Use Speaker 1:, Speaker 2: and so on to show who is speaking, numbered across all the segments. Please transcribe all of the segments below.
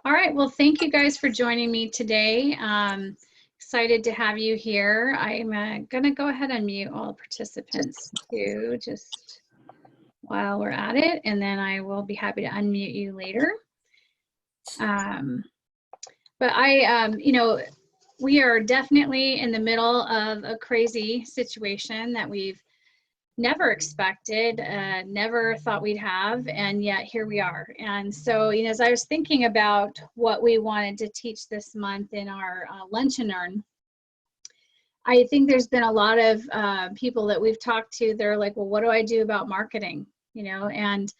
Speaker 1: All right, well, thank you guys for joining me today. Excited to have you here. I'm gonna go ahead and mute all participants too, just while we're at it, and then I will be happy to unmute you later. But we are definitely in the middle of a crazy situation that we've never expected, never thought we'd have, and yet here we are. And so, as I was thinking about what we wanted to teach this month in our Lunch and Earn, I think there's been a lot of people that we've talked to, they're like, well, what do I do about marketing? And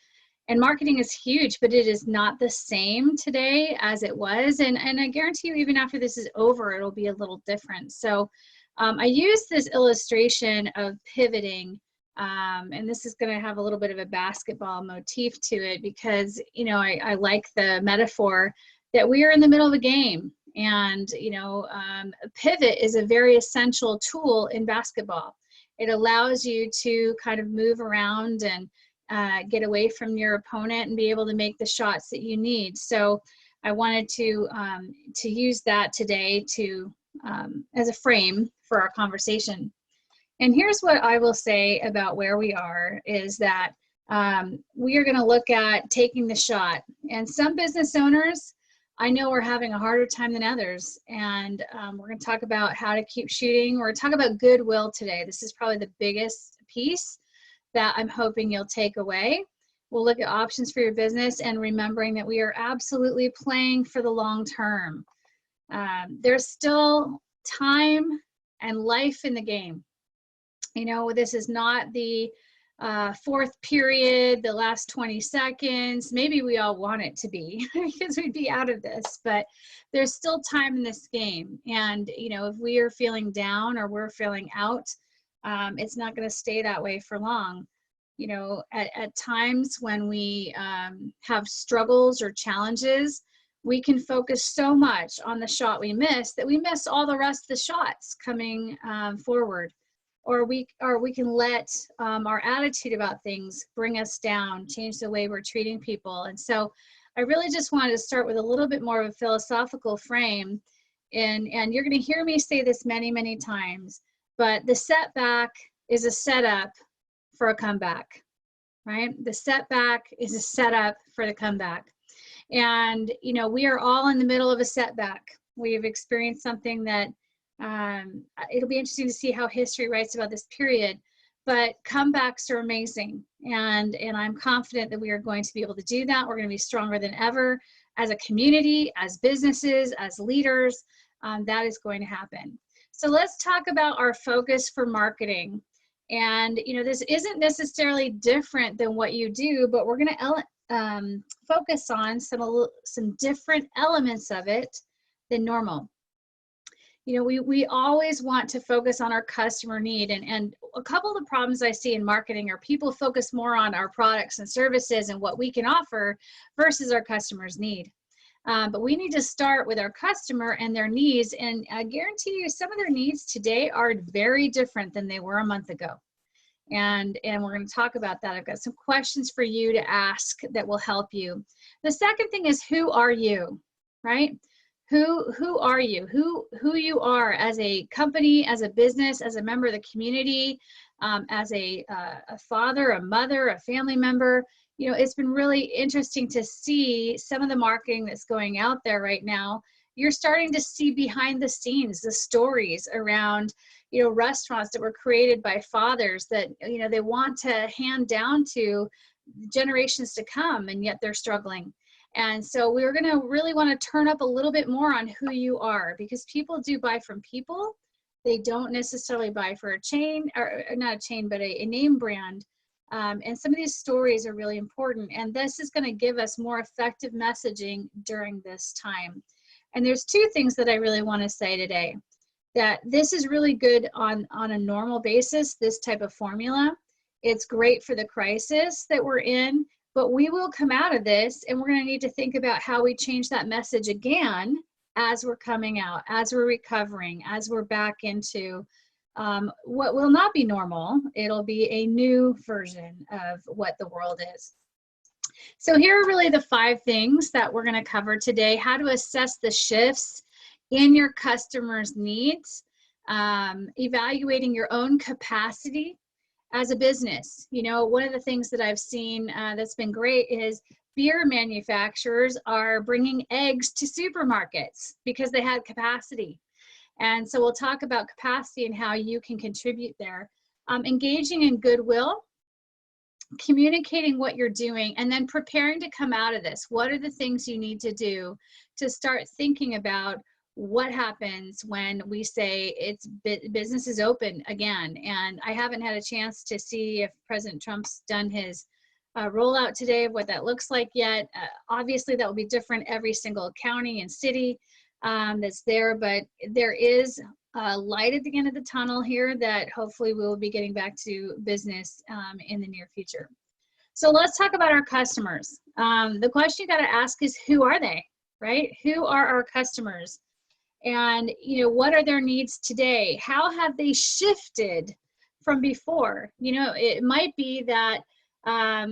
Speaker 1: marketing is huge, but it is not the same today as it was. And I guarantee you, even after this is over, it'll be a little different. So I use this illustration of pivoting, and this is going to have a little bit of a basketball motif to it because, I like the metaphor that we are in the middle of a game. And, a pivot is a very essential tool in basketball. It allows you to kind of move around and get away from your opponent and be able to make the shots that you need. So I wanted to use that today to as a frame for our conversation. And here's what I will say about where we are is that we are going to look at taking the shot. And some business owners, I know, are having a harder time than others. And we're going to talk about how to keep shooting. We're going to talk about goodwill today. This is probably the biggest piece that I'm hoping you'll take away. We'll look at options for your business and remembering that we are absolutely playing for the long term. There's still time and life in the game. This is not the fourth period, the last 20 seconds. Maybe we all want it to be because we'd be out of this, but there's still time in this game. And, if we are feeling down or we're feeling out, it's not going to stay that way for long. At times when we have struggles or challenges, we can focus so much on the shot we miss that we miss all the rest of the shots coming forward. Or we can let our attitude about things bring us down, change the way we're treating people. And so I really just wanted to start with a little bit more of a philosophical frame. And you're going to hear me say this many, many times, but the setback is a setup for a comeback, right? The setback is a setup for the comeback. And, we are all in the middle of a setback. We have experienced something that it'll be interesting to see how history writes about this period, but comebacks are amazing. And I'm confident that we are going to be able to do that. We're going to be stronger than ever as a community, as businesses, as leaders. That is going to happen. So let's talk about our focus for marketing. And, this isn't necessarily different than what you do, but we're going to focus on some different elements of it than normal. We always want to focus on our customer need. And a couple of the problems I see in marketing are people focus more on our products and services and what we can offer versus our customers' need. But we need to start with our customer and their needs. And I guarantee you some of their needs today are very different than they were a month ago. And we're going to talk about that. I've got some questions for you to ask that will help you. The second thing is, who are you, right? Who are you? Who you are as a company, as a business, as a member of the community, as a father, a mother, a family member. It's been really interesting to see some of the marketing that's going out there right now. You're starting to see behind the scenes, the stories around, restaurants that were created by fathers that, they want to hand down to generations to come, and yet they're struggling. And so we're going to really want to turn up a little bit more on who you are, because people do buy from people. They don't necessarily buy for a chain, or not a chain, but a name brand. And some of these stories are really important. And this is going to give us more effective messaging during this time. And there's two things that I really want to say today. That this is really good on a normal basis, this type of formula. It's great for the crisis that we're in. But we will come out of this, and we're going to need to think about how we change that message again as we're coming out, as we're recovering, as we're back into what will not be normal. It'll be a new version of what the world is. So here are really the 5 things that we're going to cover today. How to assess the shifts in your customers' needs, evaluating your own capacity as a business. You know, one of the things that I've seen that's been great is beer manufacturers are bringing eggs to supermarkets because they had capacity. And so we'll talk about capacity and how you can contribute there. Engaging in goodwill, communicating what you're doing, and then preparing to come out of this. What are the things you need to do to start thinking about what happens when we say business is open again? And I haven't had a chance to see if President Trump's done his rollout today of what that looks like yet. Obviously, that will be different every single county and city that's there, but there is light at the end of the tunnel here that hopefully we will be getting back to business in the near future. So let's talk about our customers. The question you got to ask is, who are they, right? Who are our customers? And, you know, what are their needs today? How have they shifted from before? You know, it might be that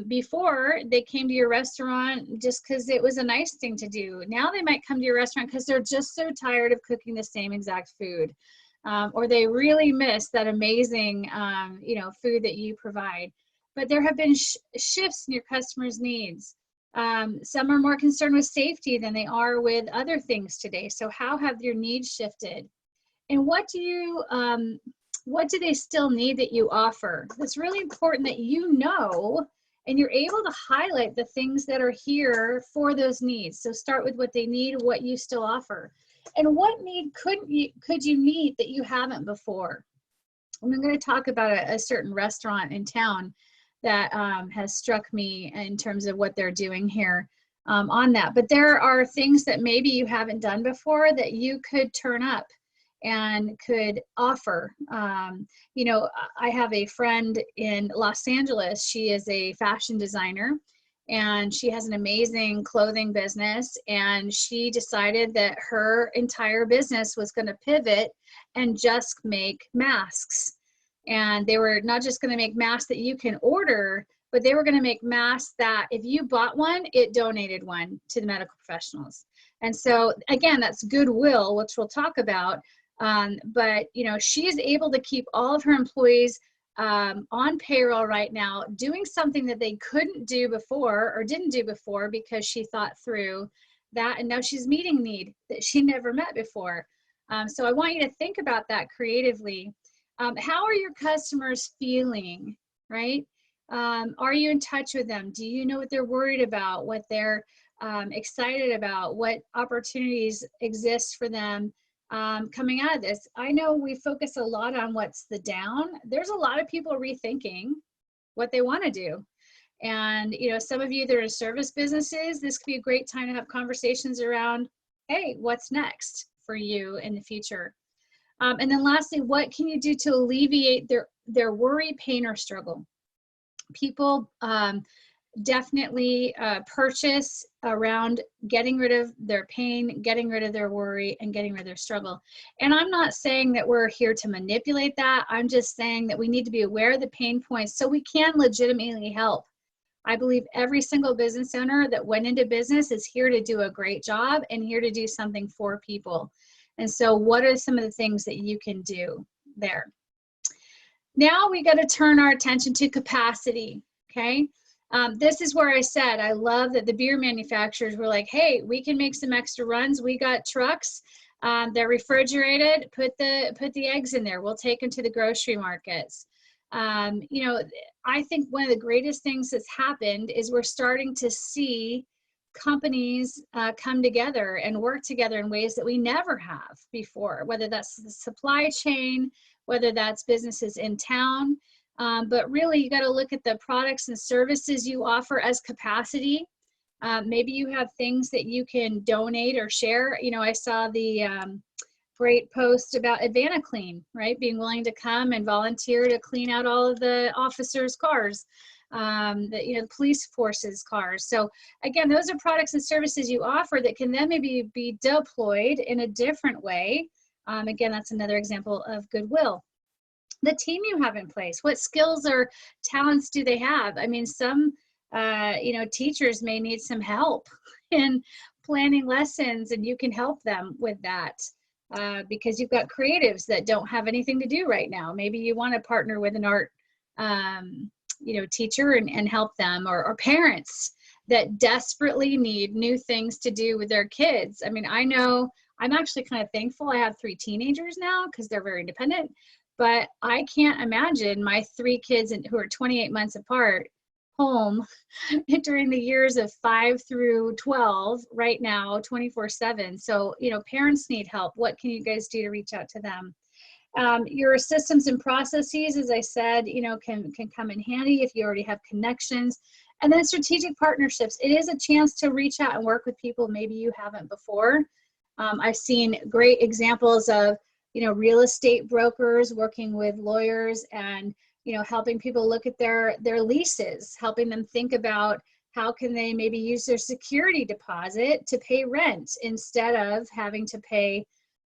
Speaker 1: before they came to your restaurant just because it was a nice thing to do. Now they might come to your restaurant because they're just so tired of cooking the same exact food, or they really miss that amazing, you know, food that you provide. But there have been shifts in your customers' needs. Some are more concerned with safety than they are with other things today. So how have your needs shifted? And what do they still need that you offer? It's really important that you know and you're able to highlight the things that are here for those needs. So start with what they need, what you still offer. And what need could you meet that you haven't before? And I'm going to talk about a certain restaurant in town that has struck me in terms of what they're doing here on that. But there are things that maybe you haven't done before that you could turn up and could offer. You know, I have a friend in Los Angeles. She is a fashion designer and she has an amazing clothing business, and she decided that her entire business was going to pivot and just make masks. And they were not just going to make masks that you can order, but they were going to make masks that if you bought one, it donated one to the medical professionals. And so again, that's goodwill, which we'll talk about. But you know, she is able to keep all of her employees on payroll right now, doing something that they couldn't do before or didn't do before because she thought through that, and now she's meeting a need that she never met before. So I want you to think about that creatively. How are your customers feeling, right? Are you in touch with them? Do you know what they're worried about, what they're excited about, what opportunities exist for them coming out of this? I know we focus a lot on what's the down. There's a lot of people rethinking what they want to do. And, you know, some of you that are in service businesses, this could be a great time to have conversations around, hey, what's next for you in the future? And then lastly, what can you do to alleviate their worry, pain, or struggle? People definitely purchase around getting rid of their pain, getting rid of their worry, and getting rid of their struggle. And I'm not saying that we're here to manipulate that. I'm just saying that we need to be aware of the pain points so we can legitimately help. I believe every single business owner that went into business is here to do a great job and here to do something for people. And so what are some of the things that you can do there? Now we got to turn our attention to capacity, okay? This is where I said, I love that the beer manufacturers were like, hey, we can make some extra runs. We got trucks, they're refrigerated, put the eggs in there. We'll take them to the grocery markets. You know, I think one of the greatest things that's happened is we're starting to see companies come together and work together in ways that we never have before, whether that's the supply chain, whether that's businesses in town. But really, you got to look at the products and services you offer as capacity. Maybe you have things that you can donate or share. You know, I saw the great post about Advana Clean, right? Being willing to come and volunteer to clean out all of the officers' cars. The police forces cars. So again, those are products and services you offer that can then maybe be deployed in a different way. Again, that's another example of goodwill. The team you have in place, what skills or talents do they have? I mean, some Teachers may need some help in planning lessons, and you can help them with that. Because you've got creatives that don't have anything to do right now. Maybe you want to partner with an art, teacher and help them, or parents that desperately need new things to do with their kids. I mean, I know I'm actually kind of thankful I have 3 teenagers now because they're very independent, but I can't imagine my 3 kids who are 28 months apart home during the years of 5 through 12 right now, 24/7. So, parents need help. What can you guys do to reach out to them? Your systems and processes, as I said, can come in handy if you already have connections. And then strategic partnerships. It is a chance to reach out and work with people maybe you haven't before. I've seen great examples of, real estate brokers working with lawyers and, helping people look at their leases, helping them think about how can they maybe use their security deposit to pay rent instead of having to pay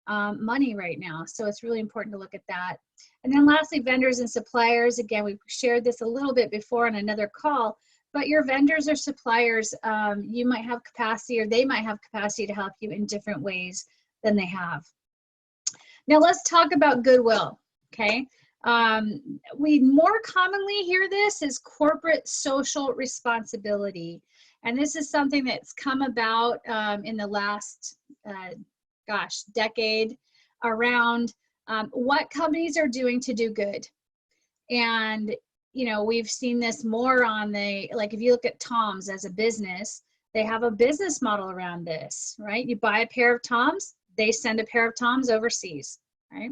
Speaker 1: money right now. So it's really important to look at that. And then lastly, vendors and suppliers. Again, we've shared this a little bit before on another call, but your vendors or suppliers, you might have capacity, or they might have capacity to help you in different ways than they have. Now let's talk about goodwill, okay? We more commonly hear this as corporate social responsibility. And this is something that's come about in the last, decade around what companies are doing to do good. And, we've seen this more on like if you look at Tom's as a business, they have a business model around this, right? You buy a pair of Tom's, they send a pair of Tom's overseas, right?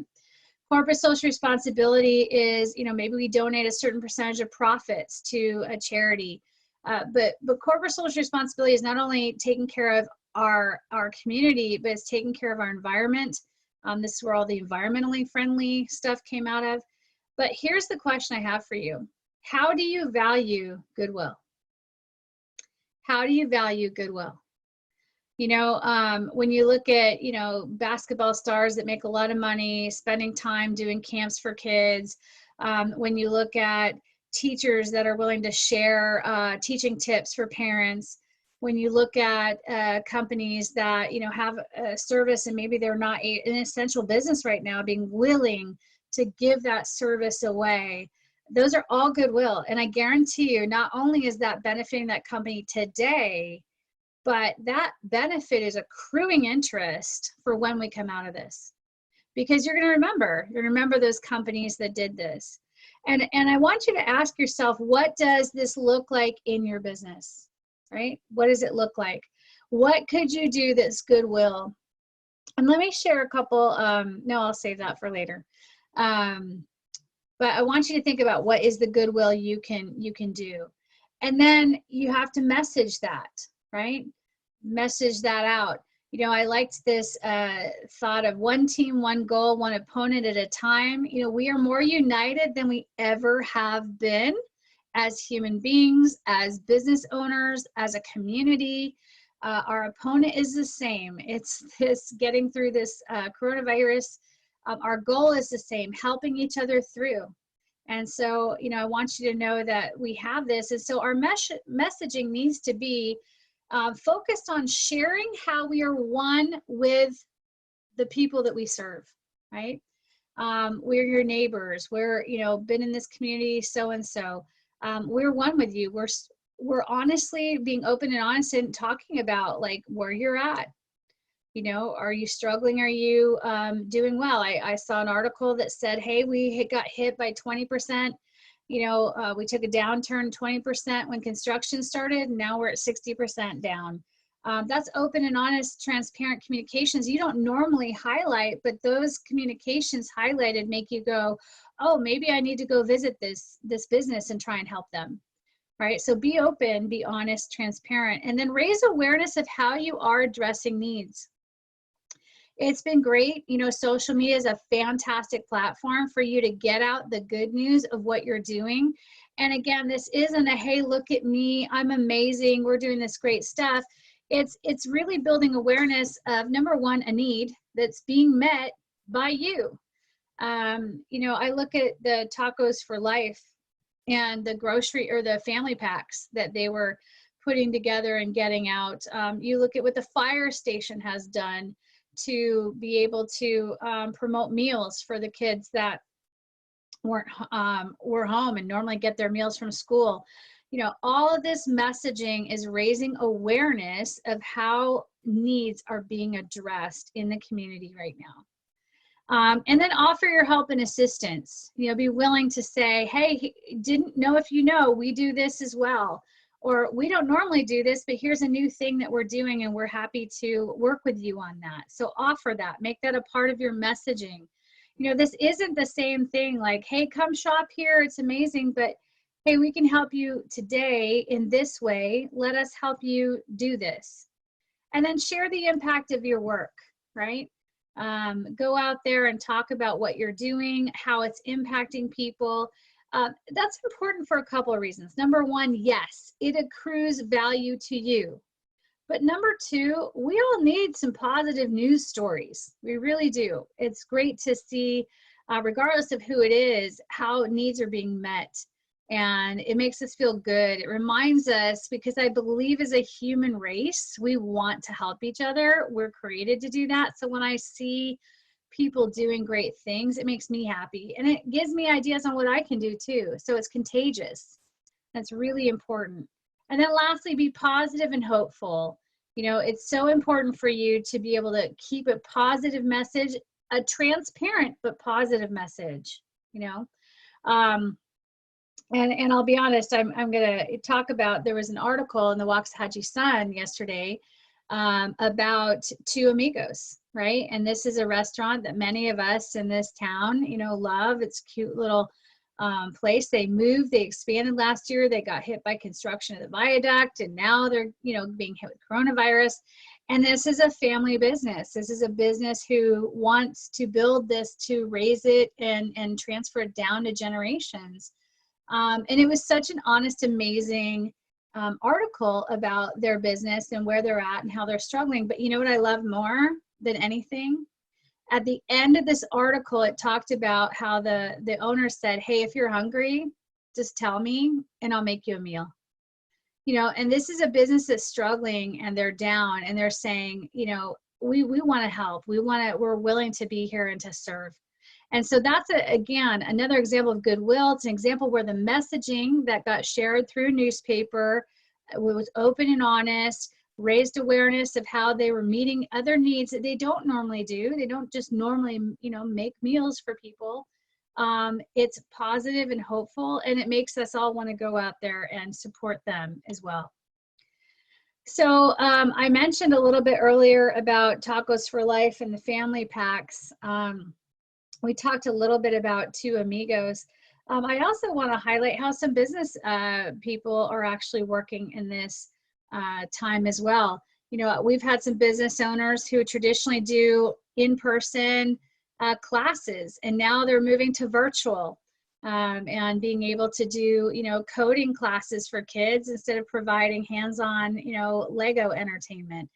Speaker 1: Corporate social responsibility is, maybe we donate a certain percentage of profits to a charity. But corporate social responsibility is not only taking care of our community, but it's taking care of our environment. This is where all the environmentally friendly stuff came out of. But here's the question I have for you. How do you value goodwill? How do you value goodwill? When you look at, basketball stars that make a lot of money, spending time doing camps for kids, when you look at teachers that are willing to share teaching tips for parents, when you look at companies that, have a service and maybe they're not an essential business right now, being willing to give that service away, those are all goodwill. And I guarantee you, not only is that benefiting that company today, but that benefit is accruing interest for when we come out of this, because you're going to remember those companies that did this. And I want you to ask yourself, what does this look like in your business, right? What does it look like? What could you do that's goodwill? And let me share a couple, no, I'll save that for later. But I want you to think about what is the goodwill you can do. And then you have to message that, right? Message that out. I liked this thought of one team, one goal, one opponent at a time. We are more united than we ever have been as human beings, as business owners, as a community. Our opponent is the same. It's this getting through this coronavirus. Our goal is the same, helping each other through. And so, I want you to know that we have this. And so our messaging needs to be focused on sharing how we are one with the people that we serve, right? We're your neighbors. We're, been in this community, so-and-so. We're one with you. We're honestly being open and honest and talking about like where you're at. Are you struggling? Are you doing well? I saw an article that said, hey, we got hit by 20%. We took a downturn 20% when construction started. Now we're at 60% down. That's open and honest, transparent communications you don't normally highlight, but those communications highlighted make you go, oh, maybe I need to go visit this business and try and help them. Right? So be open, be honest, transparent, and then raise awareness of how you are addressing needs. It's been great. Social media is a fantastic platform for you to get out the good news of what you're doing. And again, this isn't a, hey, look at me, I'm amazing, we're doing this great stuff. It's really building awareness of, number one, a need that's being met by you. I look at the Tacos for Life and the grocery or the family packs that they were putting together and getting out. You look at what the fire station has done to be able to promote meals for the kids that were home and normally get their meals from school. You know, all of this messaging is raising awareness of how needs are being addressed in the community right now. And then offer your help and assistance. You know, be willing to say, hey, didn't know if you know, we do this as well. Or we don't normally do this, but here's a new thing that we're doing and we're happy to work with you on that. So offer that, make that a part of your messaging. You know, this isn't the same thing like, hey, come shop here, it's amazing, but hey, we can help you today in this way. Let us help you do this. And then share the impact of your work, right? Go out there and talk about what you're doing, how it's impacting people. That's important for a couple of reasons. Number one, yes, it accrues value to you. But number two, we all need some positive news stories. We really do. It's great to see, regardless of who it is, how needs are being met. And it makes us feel good. It reminds us, because I believe as a human race, we want to help each other. We're created to do that. So when I see people doing great things, it makes me happy. And it gives me ideas on what I can do too. So it's contagious. That's really important. And then lastly, be positive and hopeful. You know, it's so important for you to be able to keep a positive message, a transparent but positive message, you know. And I'll be honest, I'm going to talk about, there was an article in the Waxahachie Sun yesterday about Two Amigos, right? And this is a restaurant that many of us in this town, you know, love. It's a cute little place. They moved, they expanded last year. They got hit by construction of the viaduct, and now they're, you know, being hit with coronavirus. And this is a family business. This is a business who wants to build this to raise it and transfer it down to generations. And it was such an honest, amazing article about their business and where they're at and how they're struggling. But you know what I love more than anything? At the end of this article, it talked about how the owner said, hey, if you're hungry, just tell me and I'll make you a meal. You know, and this is a business that's struggling and they're down and they're saying, you know, we want to help. We're willing to be here and to serve. And so that's, again, another example of goodwill. It's an example where the messaging that got shared through newspaper was open and honest, raised awareness of how they were meeting other needs that they don't normally do. They don't just normally, you know, make meals for people. It's positive and hopeful, and it makes us all want to go out there and support them as well. So I mentioned a little bit earlier about Tacos for Life and the family packs. We talked a little bit about Two Amigos. I also want to highlight how some business people are actually working in this time as well. You know, we've had some business owners who traditionally do in-person classes, and now they're moving to virtual and being able to do, you know, coding classes for kids instead of providing hands-on, you know, Lego entertainment.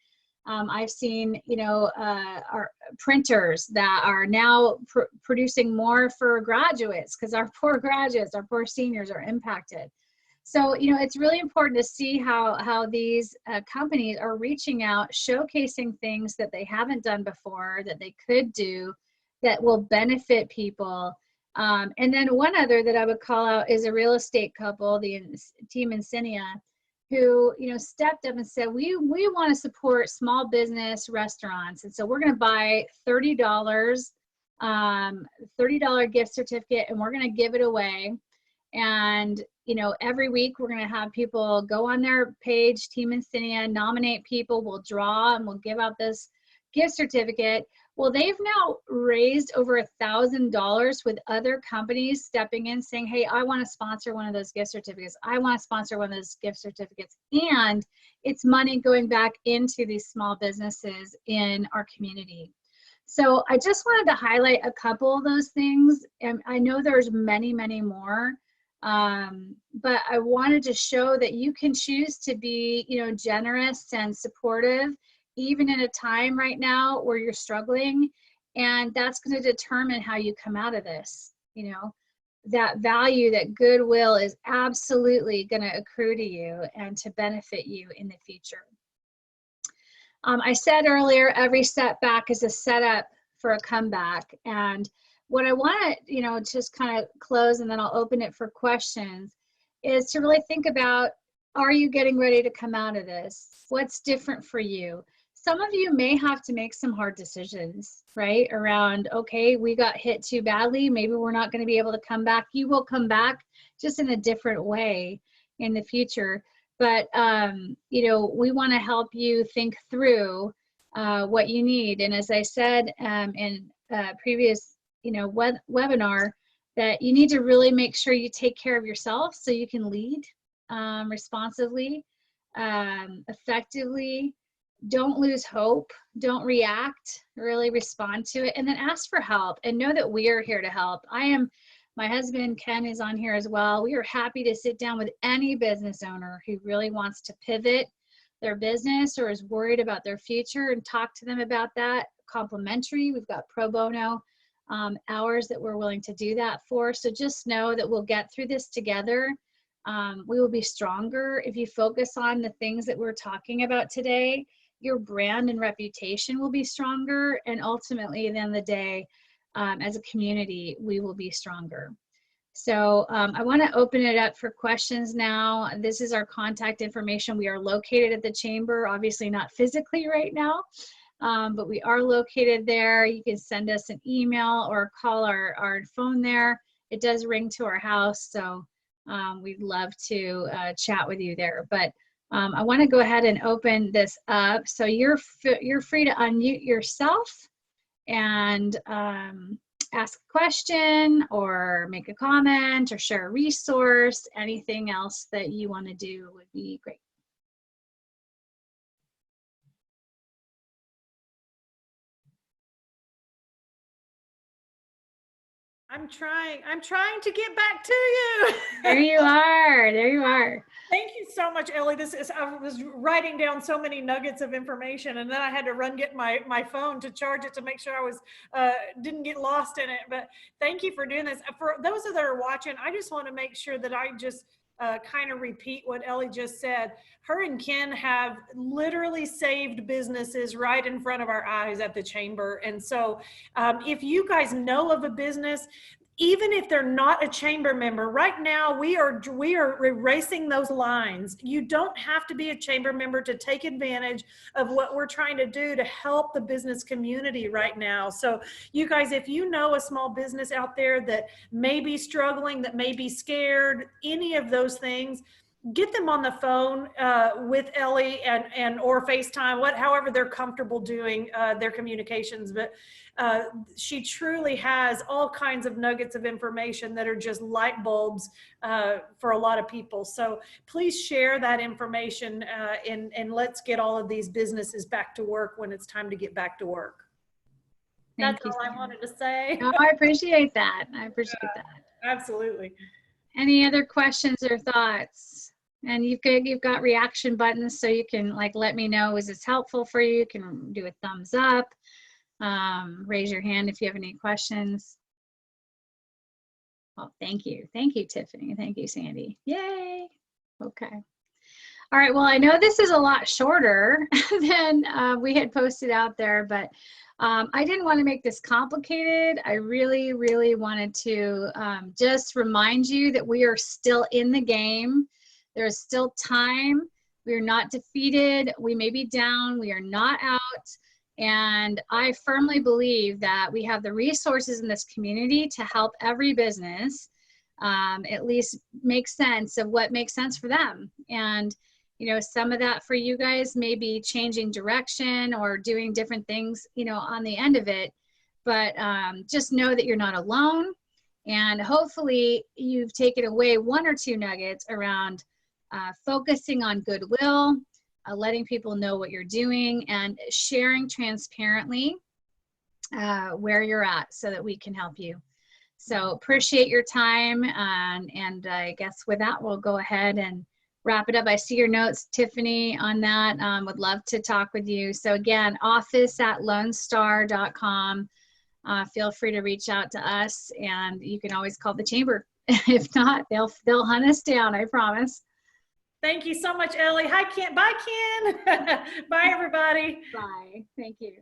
Speaker 1: I've seen, you know, our printers that are now producing more for graduates, because our poor graduates, our poor seniors are impacted. So, you know, it's really important to see how these companies are reaching out, showcasing things that they haven't done before, that they could do, that will benefit people. And then one other that I would call out is a real estate couple, the Team Insignia, who, you know, stepped up and said, we want to support small business restaurants. And so we're going to buy $30 gift certificate, and we're going to give it away. And, you know, every week we're going to have people go on their page, Team Insignia, nominate people, we'll draw, and we'll give out this gift certificate. Well, they've now raised over $1,000 with other companies stepping in saying, hey, I want to sponsor one of those gift certificates. I want to sponsor one of those gift certificates. And it's money going back into these small businesses in our community. So I just wanted to highlight a couple of those things. And I know there's many, many more. But I wanted to show that you can choose to be, you know, generous and supportive, even in a time right now where you're struggling, and that's going to determine how you come out of this, you know. that value, that goodwill is absolutely going to accrue to you and to benefit you in the future. I said earlier, every setback is a setup for a comeback. And what I want to, just kind of close, and then I'll open it for questions, is to really think about, are you getting ready to come out of this? What's different for you? Some of you may have to make some hard decisions, right? Around, okay, we got hit too badly. Maybe we're not going to be able to come back. You will come back, just in a different way in the future. But, we want to help you think through what you need. And as I said in previous, webinar, that you need to really make sure you take care of yourself so you can lead responsively, effectively. Don't lose hope. Don't react. Really respond to it, and then ask for help. And know that we are here to help. My husband Ken is on here as well. We are happy to sit down with any business owner who really wants to pivot their business or is worried about their future, and talk to them about that. Complimentary. We've got pro bono hours that we're willing to do that for. So just know that we'll get through this together. We will be stronger if you focus on the things that we're talking about today. Your brand and reputation will be stronger, and ultimately, at the end of the day, as a community, we will be stronger. So I want to open it up for questions now. This is our contact information. We are located at the chamber, obviously not physically right now, but we are located there. You can send us an email or call our phone there. It does ring to our house, so we'd love to chat with you there. But I want to go ahead and open this up. So you're free to unmute yourself and ask a question or make a comment or share a resource. Anything else that you want to do would be great.
Speaker 2: I'm trying to get back to you.
Speaker 1: There you are. There you are.
Speaker 2: Thank you so much, Ellie. I was writing down so many nuggets of information, and then I had to get my phone to charge it to make sure I was didn't get lost in it. But thank you for doing this. For those that are watching, I just want to make sure that I just kind of repeat what Ellie just said. Her and Ken have literally saved businesses right in front of our eyes at the chamber. And so if you guys know of a business, even if they're not a chamber member, right now we are erasing those lines. You don't have to be a chamber member to take advantage of what we're trying to do to help the business community right now. So you guys, if you know a small business out there that may be struggling, that may be scared, any of those things, get them on the phone with Ellie and or FaceTime, however they're comfortable doing their communications. But she truly has all kinds of nuggets of information that are just light bulbs for a lot of people. So please share that information and let's get all of these businesses back to work when it's time to get back to work. That's all I wanted to say.
Speaker 1: No, I appreciate that. I appreciate that.
Speaker 2: Absolutely.
Speaker 1: Any other questions or thoughts? And you've got reaction buttons, so you can let me know, is this helpful for you? You can do a thumbs up, raise your hand if you have any questions. Oh, thank you. Thank you, Tiffany. Thank you, Sandy. Yay. Okay. All right. Well, I know this is a lot shorter than we had posted out there, but I didn't want to make this complicated. I really, really wanted to just remind you that we are still in the game. There is still time. We are not defeated. We may be down. We are not out. And I firmly believe that we have the resources in this community to help every business at least make sense of what makes sense for them. And, some of that for you guys may be changing direction or doing different things, on the end of it. But just know that you're not alone. And hopefully you've taken away one or two nuggets around focusing on goodwill, letting people know what you're doing, and sharing transparently where you're at so that we can help you. So appreciate your time, and I guess with that, we'll go ahead and wrap it up. I see your notes, Tiffany, on that. Would love to talk with you. So again, office@lonestar.com. Feel free to reach out to us, and you can always call the chamber If not, they'll hunt us down, I promise.
Speaker 2: Thank you so much, Ellie. Hi, Ken. Bye, Ken. Bye, everybody.
Speaker 1: Bye. Thank you.